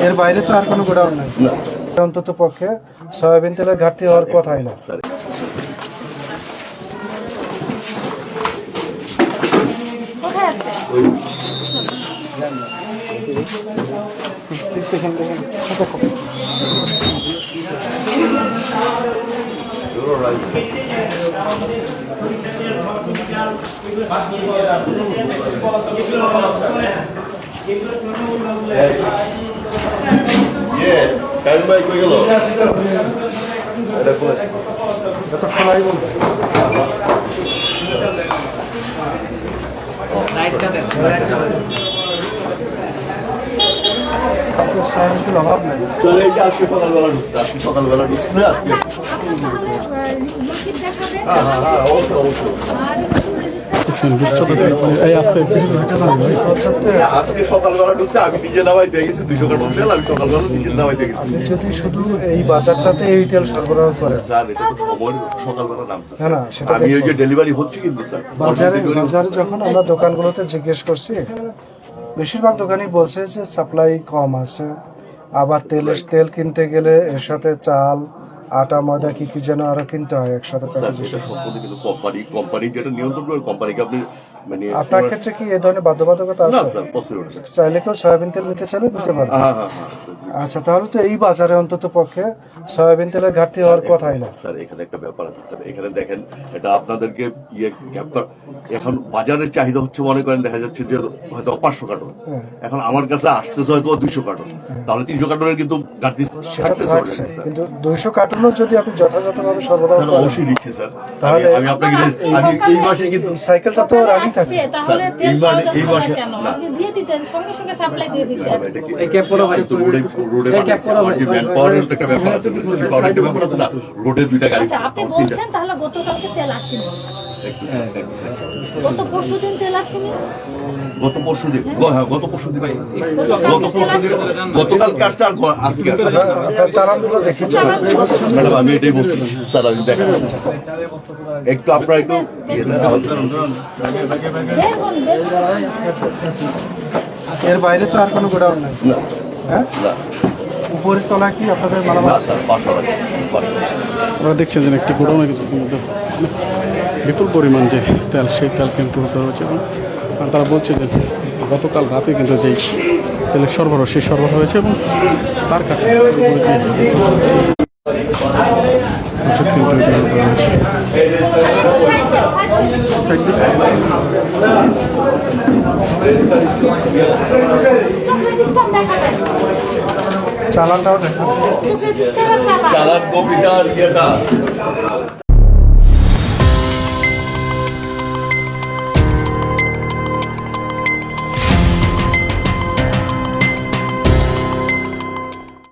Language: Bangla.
এর বাইরে তো আর কোনো গোডাউন নাই, অন্তত পক্ষে সয়াবিন তেলের ঘাটতি হওয়ার কথাই না। খোলাই বলবে সয়াবিনের অভাব নেই। আজকে সকালবেলা ঢুকছে, আজকে সকালবেলা ঢুকছে আজকে। হ্যাঁ অবশ্যই অবশ্যই আজকে সকালবেলা ঢুকছে, আমি নিজে নামাই পেয়ে গেছি 200 কার্টন তেল, আমি সকালবেলা নিজে নামাই পেয়ে গেছি। যদি শুধু এই বাজারটাতে এই তেল সরবরাহ করে স্যার, এটা তো সময় সকালবেলা নামছে। না সেটা আমি ওই যে ডেলিভারি হচ্ছে কিন্তু স্যার, বাজারে যখন আমরা দোকানগুলোতে জিজ্ঞেস করছি, বেশিরভাগ দোকানই বলছে যে সাপ্লাই কম আছে। আবার তেল কিনতে গেলে এর সাথে চাল, আটা, ময়দা কি কি যেন আরো কিনতে হয় একসাথে প্যাকেজ হিসেবে। কোম্পানি যেটা নিয়ন্ত্রণ করে, কোম্পানিকে আপনি মানে আপনার ক্ষেত্রে কি এই ধরনের বাধ্যবাধকতা না আছে? স্যার, পসিবল না। চাইলে কেউ সয়াবিন তেল নিতে চাইলে নিতে পারে। হ্যাঁ। আচ্ছা, তাহলে তো এই বাজারে অন্তত পক্ষে সয়াবিন তেলের ঘাটতি হওয়ার কথাই না। স্যার, এখানে একটা ব্যাপার আছে স্যার, এখানে দেখেন এটা আপনাদেরকে এখন বাজারের চাহিদা হচ্ছে, মনে করেন দেখা যাচ্ছে যে হয়তো 500 কার্টন, এখন আমার কাছে আসতেছে হয়তো 200 কার্টন, তাহলে 300 কার্টনের কিন্তু ঘাটতি থাকছে। কিন্তু 200 কার্টনও যদি আপনি যথাযথভাবে সরবরাহ করেন, অবশ্যই দিচ্ছি স্যার। তাহলে আমি আপনাকে আমি এই মাসে কিন্তু সাইকেলটা তো রানিং থাকে। এই মাসে না দিয়ে দিতেন, সঙ্গে সঙ্গে সাপ্লাই দিয়ে দিতেন। রোডে 2টা গাড়ি। আচ্ছা, আপনি বলছেন তাহলে গতকালকে তেল আসেনি, গত পরশুদিন তেল আসেনি। গত পরশুদিন ভাই, গতকালকে আসছে আর আজকে আসছে। আপনার চালানগুলো দেখেছি ম্যাডাম, আমি এটাই বলছি স্যার, আমি দেখেন একটু আপনারা একটু এর বাইরে তো আর কোনো গোডাউন নাই। হ্যাঁ, উপরের তলা কি আপনাদের মালামাল? আপনারা দেখছেন যে একটি গোডাউনে কিন্তু বিপুল পরিমাণ যে তেল, সেই তেল কিন্তু হতে হচ্ছে। এবং তারা বলছে যে গতকাল রাতে কিন্তু যেই তেলের সরবরাহ, সেই সরবরাহ হয়েছে এবং তার কাছে ওষুধ কিনতে হয়েছে। চালানটাও দেখা চালান কপিটা আর ইয়েটা